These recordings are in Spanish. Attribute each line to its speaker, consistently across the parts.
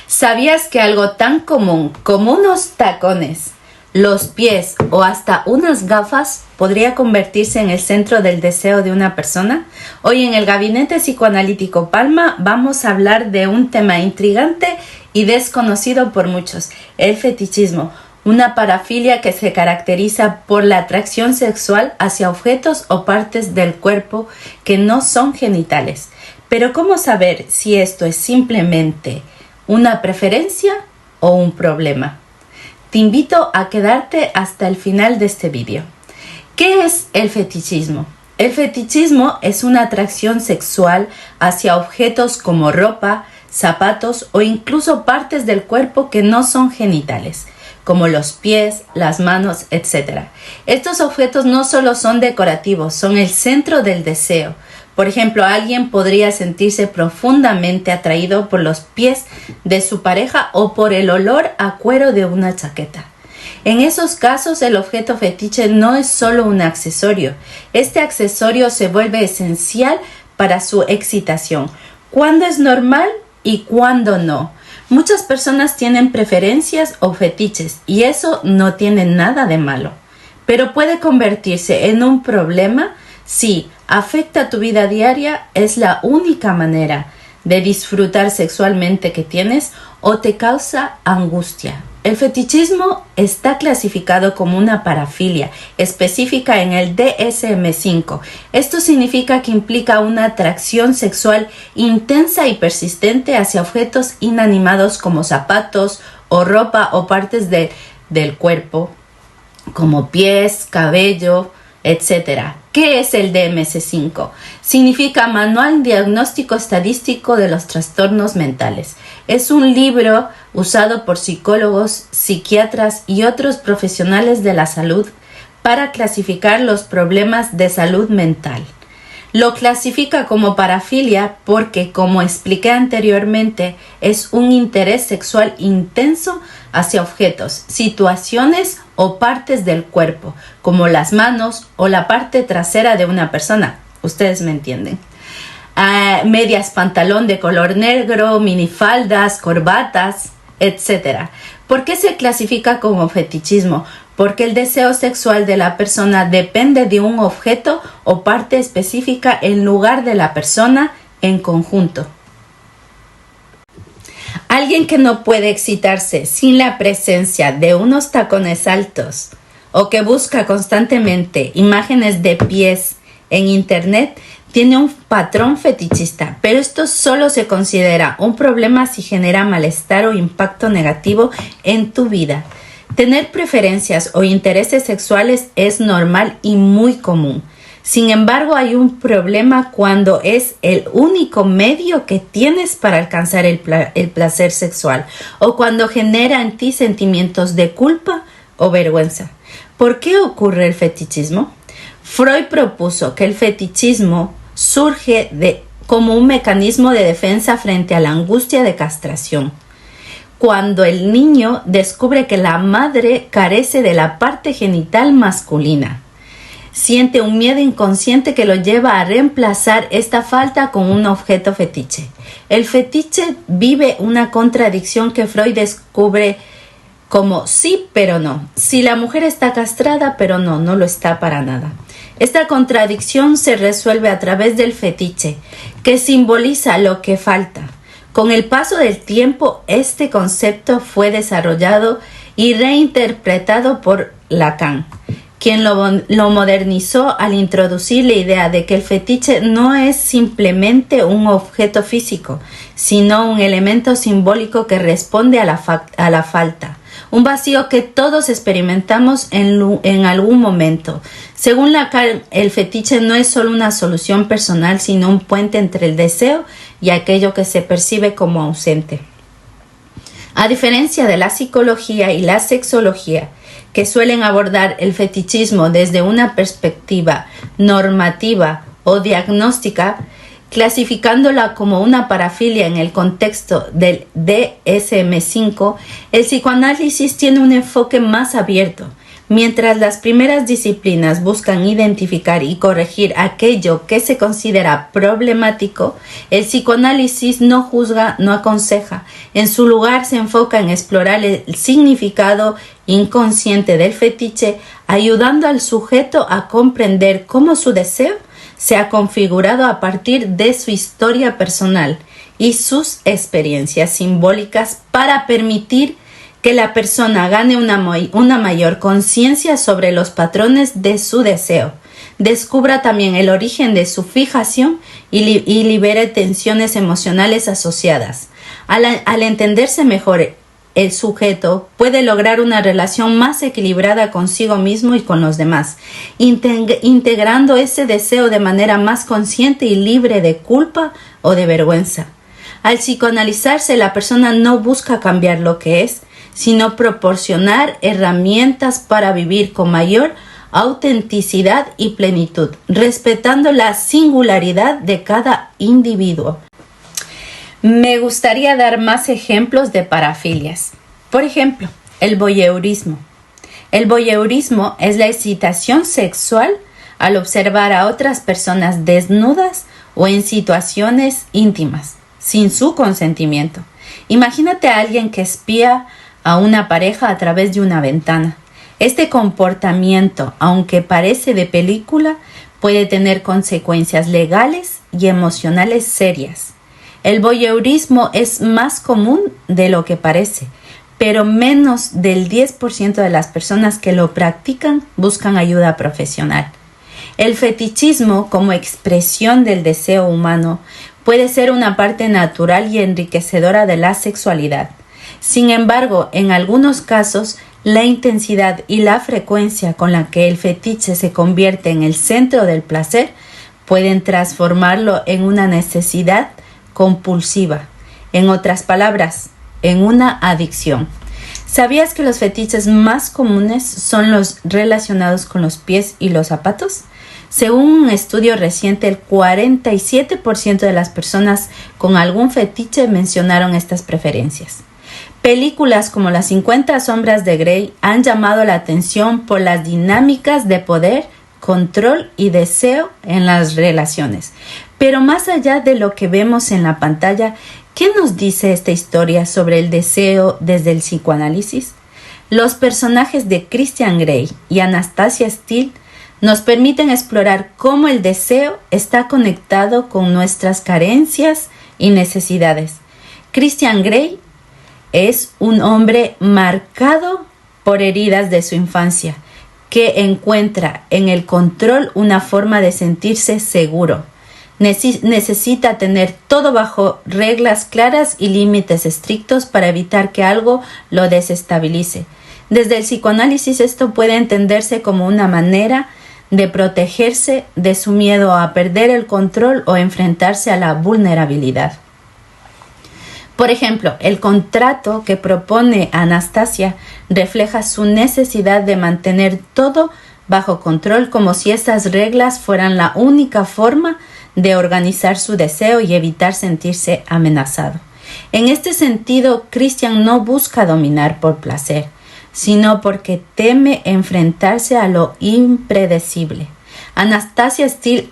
Speaker 1: ¿Sabías que algo tan común como unos tacones, los pies o hasta unas gafas podría convertirse en el centro del deseo de una persona? Hoy en el Gabinete Psicoanalítico Palma vamos a hablar de un tema intrigante y desconocido por muchos, el fetichismo, una parafilia que se caracteriza por la atracción sexual hacia objetos o partes del cuerpo que no son genitales. Pero ¿cómo saber si esto es simplemente una preferencia o un problema? Te invito a quedarte hasta el final de este vídeo. ¿Qué es el fetichismo? El fetichismo es una atracción sexual hacia objetos como ropa, zapatos o incluso partes del cuerpo que no son genitales, como los pies, las manos, etc. Estos objetos no solo son decorativos, son el centro del deseo. Por ejemplo, alguien podría sentirse profundamente atraído por los pies de su pareja o por el olor a cuero de una chaqueta. En esos casos, el objeto fetiche no es solo un accesorio. Este accesorio se vuelve esencial para su excitación. ¿Cuándo es normal y cuándo no? Muchas personas tienen preferencias o fetiches y eso no tiene nada de malo. Pero puede convertirse en un problema si afecta tu vida diaria, es la única manera de disfrutar sexualmente que tienes o te causa angustia. El fetichismo está clasificado como una parafilia específica en el DSM-5. Esto significa que implica una atracción sexual intensa y persistente hacia objetos inanimados como zapatos o ropa o partes del cuerpo, como pies, cabello, etc. ¿Qué es el DSM-5? Significa Manual Diagnóstico Estadístico de los Trastornos Mentales. Es un libro usado por psicólogos, psiquiatras y otros profesionales de la salud para clasificar los problemas de salud mental. Lo clasifica como parafilia porque, como expliqué anteriormente, es un interés sexual intenso hacia objetos, situaciones o partes del cuerpo, como las manos o la parte trasera de una persona. Ustedes me entienden. Medias pantalón de color negro, minifaldas, corbatas, etc. ¿Por qué se clasifica como fetichismo? Porque el deseo sexual de la persona depende de un objeto o parte específica en lugar de la persona en conjunto. Alguien que no puede excitarse sin la presencia de unos tacones altos o que busca constantemente imágenes de pies en internet tiene un patrón fetichista, pero esto solo se considera un problema si genera malestar o impacto negativo en tu vida. Tener preferencias o intereses sexuales es normal y muy común. Sin embargo, hay un problema cuando es el único medio que tienes para alcanzar el placer sexual o cuando genera en ti sentimientos de culpa o vergüenza. ¿Por qué ocurre el fetichismo? Freud propuso que el fetichismo surge como un mecanismo de defensa frente a la angustia de castración. Cuando el niño descubre que la madre carece de la parte genital masculina, siente un miedo inconsciente que lo lleva a reemplazar esta falta con un objeto fetiche. El fetiche vive una contradicción que Freud descubre como sí, pero no. Si la mujer está castrada, pero no lo está para nada. Esta contradicción se resuelve a través del fetiche, que simboliza lo que falta. Con el paso del tiempo, este concepto fue desarrollado y reinterpretado por Lacan, quien lo modernizó al introducir la idea de que el fetiche no es simplemente un objeto físico, sino un elemento simbólico que responde a la falta, un vacío que todos experimentamos en algún momento. Según Lacan, el fetiche no es solo una solución personal, sino un puente entre el deseo y aquello que se percibe como ausente. A diferencia de la psicología y la sexología, que suelen abordar el fetichismo desde una perspectiva normativa o diagnóstica, clasificándola como una parafilia en el contexto del DSM-5, el psicoanálisis tiene un enfoque más abierto, Mientras las primeras disciplinas buscan identificar y corregir aquello que se considera problemático, el psicoanálisis no juzga, no aconseja. En su lugar se enfoca en explorar el significado inconsciente del fetiche, ayudando al sujeto a comprender cómo su deseo se ha configurado a partir de su historia personal y sus experiencias simbólicas para permitir que la persona gane una mayor conciencia sobre los patrones de su deseo, descubra también el origen de su fijación y libere tensiones emocionales asociadas. Al entenderse mejor, el sujeto puede lograr una relación más equilibrada consigo mismo y con los demás, integrando ese deseo de manera más consciente y libre de culpa o de vergüenza. Al psicoanalizarse, la persona no busca cambiar lo que es, sino proporcionar herramientas para vivir con mayor autenticidad y plenitud, respetando la singularidad de cada individuo. Me gustaría dar más ejemplos de parafilias. Por ejemplo, el voyeurismo. El voyeurismo es la excitación sexual al observar a otras personas desnudas o en situaciones íntimas, sin su consentimiento. Imagínate a alguien que espía a una pareja a través de una ventana. Este comportamiento, aunque parece de película, puede tener consecuencias legales y emocionales serias. El voyeurismo es más común de lo que parece, pero menos del 10% de las personas que lo practican buscan ayuda profesional. El fetichismo, como expresión del deseo humano, puede ser una parte natural y enriquecedora de la sexualidad. Sin embargo, en algunos casos, la intensidad y la frecuencia con la que el fetiche se convierte en el centro del placer pueden transformarlo en una necesidad compulsiva. En otras palabras, en una adicción. ¿Sabías que los fetiches más comunes son los relacionados con los pies y los zapatos? Según un estudio reciente, el 47% de las personas con algún fetiche mencionaron estas preferencias. Películas como Las 50 sombras de Grey han llamado la atención por las dinámicas de poder, control y deseo en las relaciones. Pero más allá de lo que vemos en la pantalla, ¿qué nos dice esta historia sobre el deseo desde el psicoanálisis? Los personajes de Christian Grey y Anastasia Steele nos permiten explorar cómo el deseo está conectado con nuestras carencias y necesidades. Christian Grey es un hombre marcado por heridas de su infancia, que encuentra en el control una forma de sentirse seguro. Necesita tener todo bajo reglas claras y límites estrictos para evitar que algo lo desestabilice. Desde el psicoanálisis esto puede entenderse como una manera de protegerse de su miedo a perder el control o enfrentarse a la vulnerabilidad. Por ejemplo, el contrato que propone Anastasia refleja su necesidad de mantener todo bajo control, como si esas reglas fueran la única forma de organizar su deseo y evitar sentirse amenazado. En este sentido, Christian no busca dominar por placer, sino porque teme enfrentarse a lo impredecible. Anastasia Steele,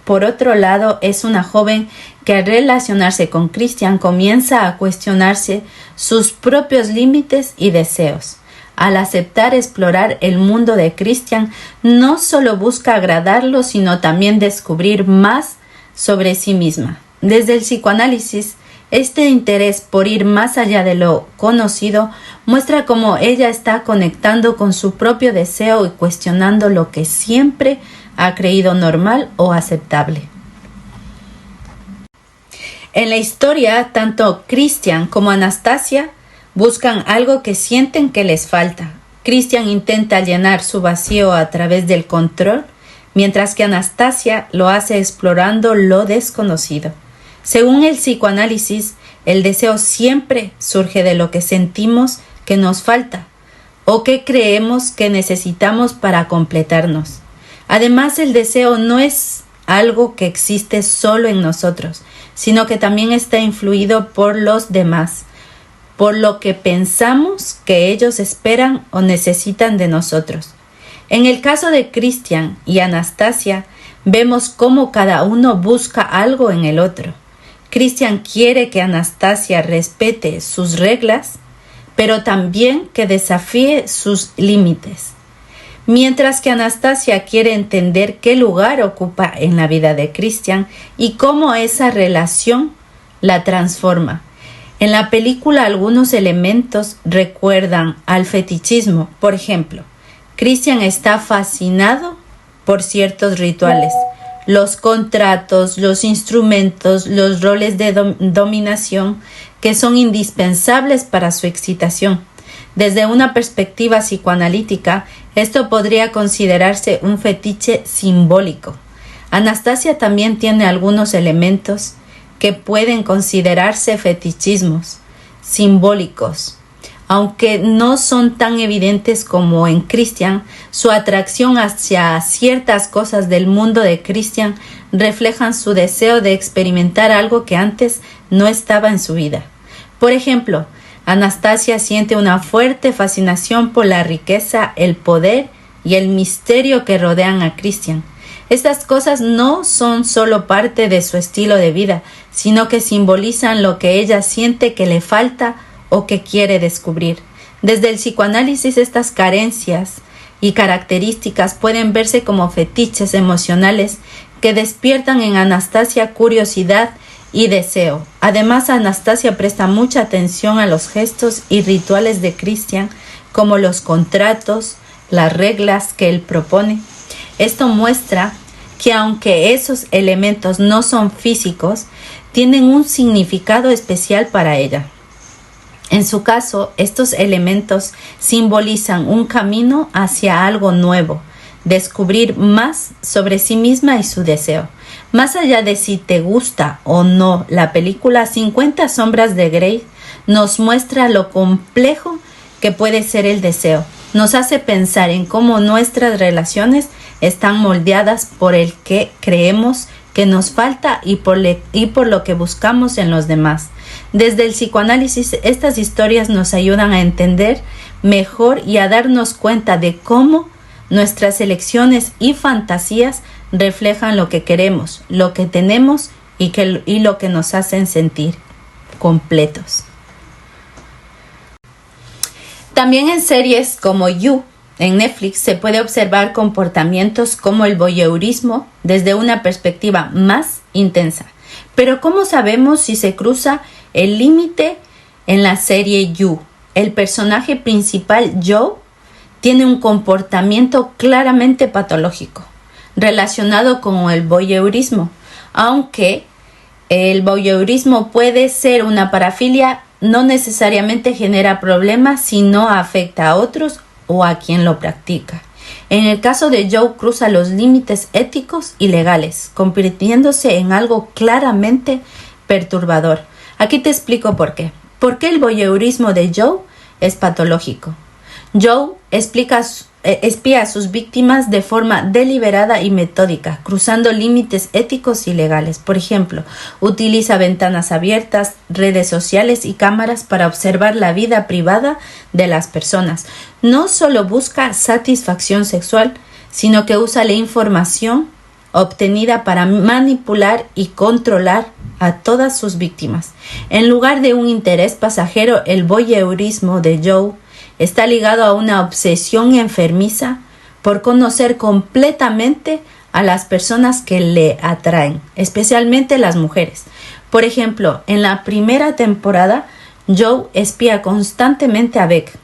Speaker 1: por otro lado, es una joven que al relacionarse con Christian comienza a cuestionarse sus propios límites y deseos. Al aceptar explorar el mundo de Christian, no solo busca agradarlo, sino también descubrir más sobre sí misma. Desde el psicoanálisis, este interés por ir más allá de lo conocido muestra cómo ella está conectando con su propio deseo y cuestionando lo que siempre ha creído normal o aceptable. En la historia, tanto Christian como Anastasia buscan algo que sienten que les falta. Christian intenta llenar su vacío a través del control, mientras que Anastasia lo hace explorando lo desconocido. Según el psicoanálisis, el deseo siempre surge de lo que sentimos que nos falta o que creemos que necesitamos para completarnos. Además, el deseo no es algo que existe solo en nosotros, sino que también está influido por los demás. por lo que pensamos que ellos esperan o necesitan de nosotros. En el caso de Christian y Anastasia, vemos cómo cada uno busca algo en el otro. Christian quiere que Anastasia respete sus reglas, pero también que desafíe sus límites. Mientras que Anastasia quiere entender qué lugar ocupa en la vida de Christian y cómo esa relación la transforma. En la película algunos elementos recuerdan al fetichismo. Por ejemplo, Christian está fascinado por ciertos rituales, los contratos, los instrumentos, los roles de dominación que son indispensables para su excitación. Desde una perspectiva psicoanalítica, esto podría considerarse un fetiche simbólico. Anastasia también tiene algunos elementos que pueden considerarse fetichismos simbólicos. Aunque no son tan evidentes como en Christian, su atracción hacia ciertas cosas del mundo de Christian reflejan su deseo de experimentar algo que antes no estaba en su vida. Por ejemplo, Anastasia siente una fuerte fascinación por la riqueza, el poder y el misterio que rodean a Christian. Estas cosas no son solo parte de su estilo de vida, sino que simbolizan lo que ella siente que le falta o que quiere descubrir. Desde el psicoanálisis, estas carencias y características pueden verse como fetiches emocionales que despiertan en Anastasia curiosidad y deseo. Además, Anastasia presta mucha atención a los gestos y rituales de Christian, como los contratos, las reglas que él propone. Esto muestra que aunque esos elementos no son físicos, tienen un significado especial para ella. En su caso, estos elementos simbolizan un camino hacia algo nuevo, descubrir más sobre sí misma y su deseo. Más allá de si te gusta o no, la película 50 sombras de Grey nos muestra lo complejo que puede ser el deseo. Nos hace pensar en cómo nuestras relaciones están moldeadas por el que creemos que nos falta y por lo que buscamos en los demás. Desde el psicoanálisis, estas historias nos ayudan a entender mejor y a darnos cuenta de cómo nuestras elecciones y fantasías reflejan lo que queremos, lo que tenemos y lo que nos hacen sentir completos. También en series como You, en Netflix, se puede observar comportamientos como el voyeurismo desde una perspectiva más intensa. Pero ¿cómo sabemos si se cruza el límite en la serie You? El personaje principal, Joe, tiene un comportamiento claramente patológico, relacionado con el voyeurismo. Aunque el voyeurismo puede ser una parafilia, no necesariamente genera problemas si no afecta a otros o a quien lo practica. En el caso de Joe, cruza los límites éticos y legales, convirtiéndose en algo claramente perturbador. Aquí te explico por qué. ¿Por qué el voyeurismo de Joe es patológico? Joe espía a sus víctimas de forma deliberada y metódica, cruzando límites éticos y legales. Por ejemplo, utiliza ventanas abiertas, redes sociales y cámaras para observar la vida privada de las personas. No solo busca satisfacción sexual, sino que usa la información obtenida para manipular y controlar a todas sus víctimas. En lugar de un interés pasajero, el voyeurismo de Joe está ligado a una obsesión enfermiza por conocer completamente a las personas que le atraen, especialmente las mujeres. Por ejemplo, en la primera temporada, Joe espía constantemente a Beck,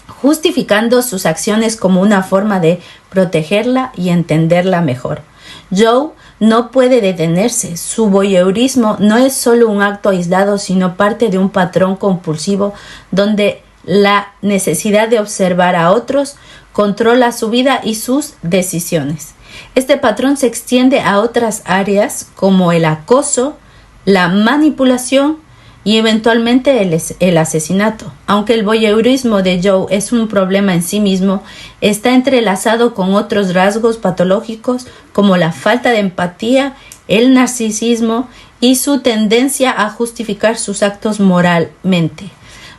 Speaker 1: justificando sus acciones como una forma de protegerla y entenderla mejor. Joe no puede detenerse. Su voyeurismo no es solo un acto aislado, sino parte de un patrón compulsivo donde la necesidad de observar a otros controla su vida y sus decisiones. Este patrón se extiende a otras áreas como el acoso, la manipulación y eventualmente el asesinato. Aunque el voyeurismo de Joe es un problema en sí mismo, está entrelazado con otros rasgos patológicos como la falta de empatía, el narcisismo y su tendencia a justificar sus actos moralmente.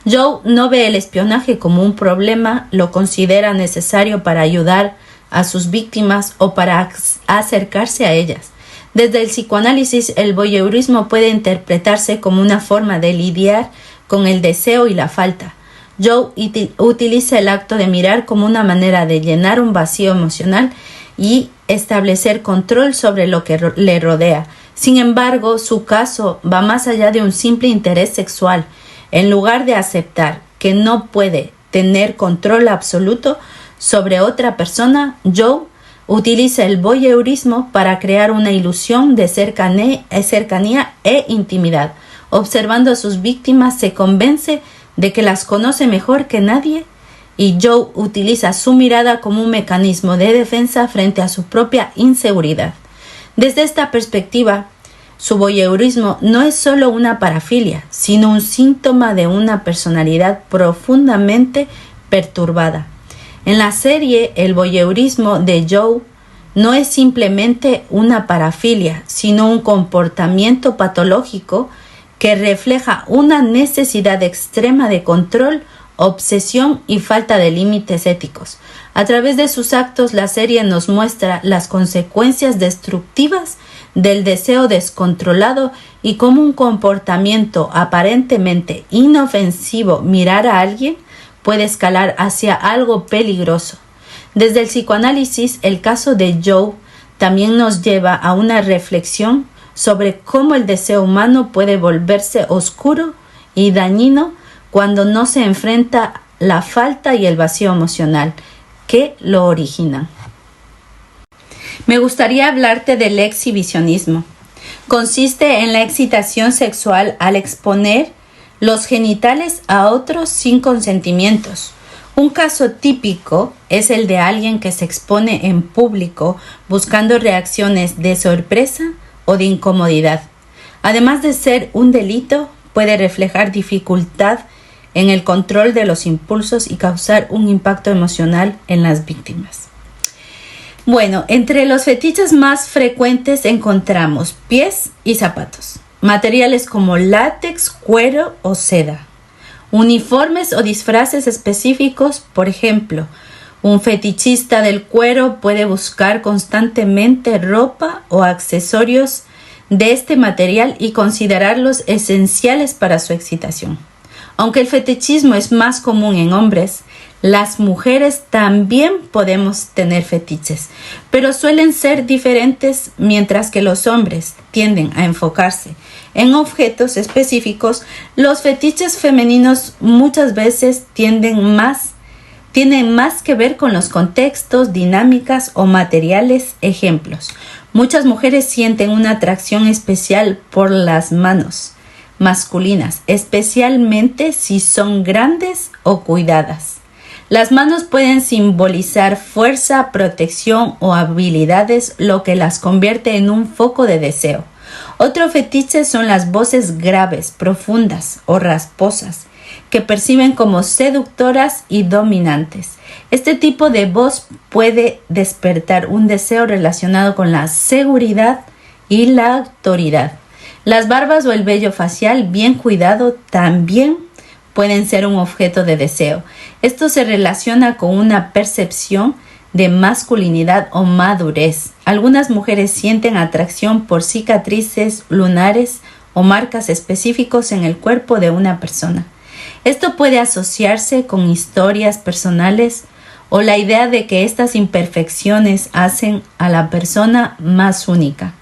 Speaker 1: Joe no ve el espionaje como un problema, lo considera necesario para ayudar a sus víctimas o para acercarse a ellas. Desde el psicoanálisis, el voyeurismo puede interpretarse como una forma de lidiar con el deseo y la falta. Joe utiliza el acto de mirar como una manera de llenar un vacío emocional y establecer control sobre lo que le rodea. Sin embargo, su caso va más allá de un simple interés sexual. En lugar de aceptar que no puede tener control absoluto sobre otra persona, Joe utiliza el voyeurismo para crear una ilusión de cercanía e intimidad. Observando a sus víctimas, se convence de que las conoce mejor que nadie, y Joe utiliza su mirada como un mecanismo de defensa frente a su propia inseguridad. Desde esta perspectiva, su voyeurismo no es solo una parafilia, sino un síntoma de una personalidad profundamente perturbada. En la serie, el voyeurismo de Joe no es simplemente una parafilia, sino un comportamiento patológico que refleja una necesidad extrema de control, obsesión y falta de límites éticos. A través de sus actos, la serie nos muestra las consecuencias destructivas del deseo descontrolado y cómo un comportamiento aparentemente inofensivo, mirar a alguien, puede escalar hacia algo peligroso. Desde el psicoanálisis, el caso de Joe también nos lleva a una reflexión sobre cómo el deseo humano puede volverse oscuro y dañino cuando no se enfrenta la falta y el vacío emocional que lo originan. Me gustaría hablarte del exhibicionismo. Consiste en la excitación sexual al exponer los genitales a otros sin consentimientos. Un caso típico es el de alguien que se expone en público buscando reacciones de sorpresa o de incomodidad. Además de ser un delito, puede reflejar dificultad en el control de los impulsos y causar un impacto emocional en las víctimas. Bueno, entre los fetiches más frecuentes encontramos pies y zapatos, materiales como látex, cuero o seda, uniformes o disfraces específicos. Por ejemplo, un fetichista del cuero puede buscar constantemente ropa o accesorios de este material y considerarlos esenciales para su excitación. Aunque el fetichismo es más común en hombres, las mujeres también podemos tener fetiches, pero suelen ser diferentes. Mientras que los hombres tienden a enfocarse en objetos específicos, los fetiches femeninos muchas veces tienen más que ver con los contextos, dinámicas o materiales. Ejemplos: muchas mujeres sienten una atracción especial por las manos masculinas, especialmente si son grandes o cuidadas. Las manos pueden simbolizar fuerza, protección o habilidades, lo que las convierte en un foco de deseo. Otro fetiche son las voces graves, profundas o rasposas, que perciben como seductoras y dominantes. Este tipo de voz puede despertar un deseo relacionado con la seguridad y la autoridad. Las barbas o el vello facial bien cuidado también pueden ser un objeto de deseo. Esto se relaciona con una percepción de masculinidad o madurez. Algunas mujeres sienten atracción por cicatrices lunares o marcas específicos en el cuerpo de una persona. Esto puede asociarse con historias personales o la idea de que estas imperfecciones hacen a la persona más única.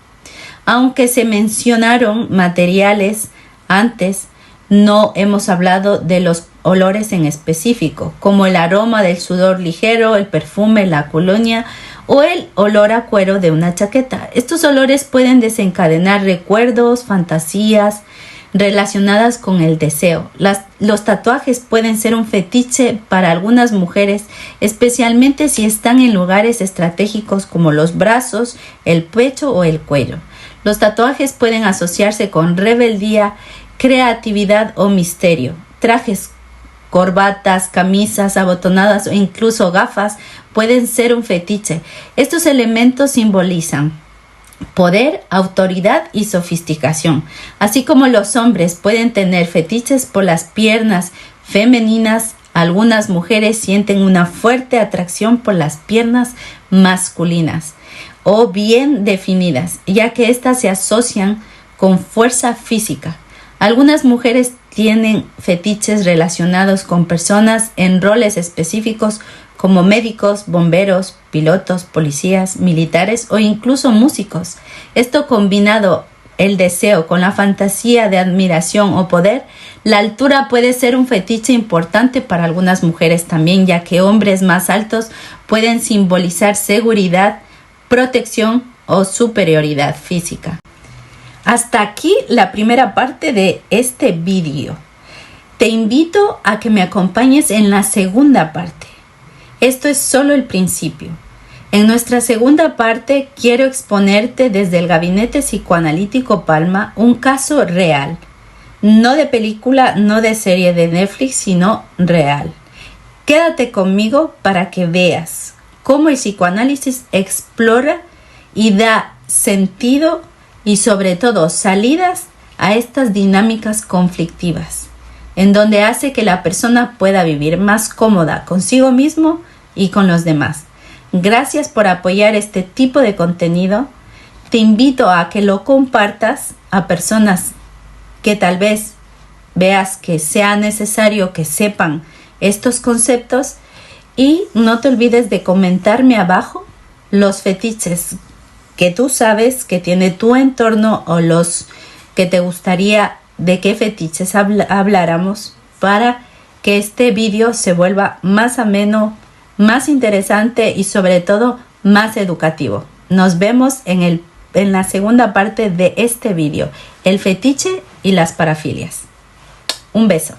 Speaker 1: Aunque se mencionaron materiales antes, no hemos hablado de los olores en específico, como el aroma del sudor ligero, el perfume, la colonia o el olor a cuero de una chaqueta. Estos olores pueden desencadenar recuerdos, fantasías relacionadas con el deseo. Los tatuajes pueden ser un fetiche para algunas mujeres, especialmente si están en lugares estratégicos como los brazos, el pecho o el cuello. Los tatuajes pueden asociarse con rebeldía, creatividad o misterio. Trajes, corbatas, camisas abotonadas o incluso gafas pueden ser un fetiche. Estos elementos simbolizan poder, autoridad y sofisticación. Así como los hombres pueden tener fetiches por las piernas femeninas, algunas mujeres sienten una fuerte atracción por las piernas masculinas o bien definidas, ya que éstas se asocian con fuerza física. Algunas mujeres tienen fetiches relacionados con personas en roles específicos como médicos, bomberos, pilotos, policías, militares o incluso músicos. Esto combinado el deseo con la fantasía de admiración o poder, la altura puede ser un fetiche importante para algunas mujeres también, ya que hombres más altos pueden simbolizar seguridad, protección o superioridad física. Hasta aquí la primera parte de este vídeo. Te invito a que me acompañes en la segunda parte. Esto es solo el principio. En nuestra segunda parte quiero exponerte desde el Gabinete Psicoanalítico Palma un caso real. No de película, no de serie de Netflix, sino real. Quédate conmigo para que veas cómo el psicoanálisis explora y da sentido y sobre todo salidas a estas dinámicas conflictivas, en donde hace que la persona pueda vivir más cómoda consigo mismo y con los demás. Gracias por apoyar este tipo de contenido. Te invito a que lo compartas a personas que tal vez veas que sea necesario que sepan estos conceptos y no te olvides de comentarme abajo los fetiches que tú sabes que tiene tu entorno o los que te gustaría de qué fetiches habláramos para que este vídeo se vuelva más ameno, más interesante y sobre todo más educativo. Nos vemos en la segunda parte de este vídeo, el fetiche y las parafilias. Un beso.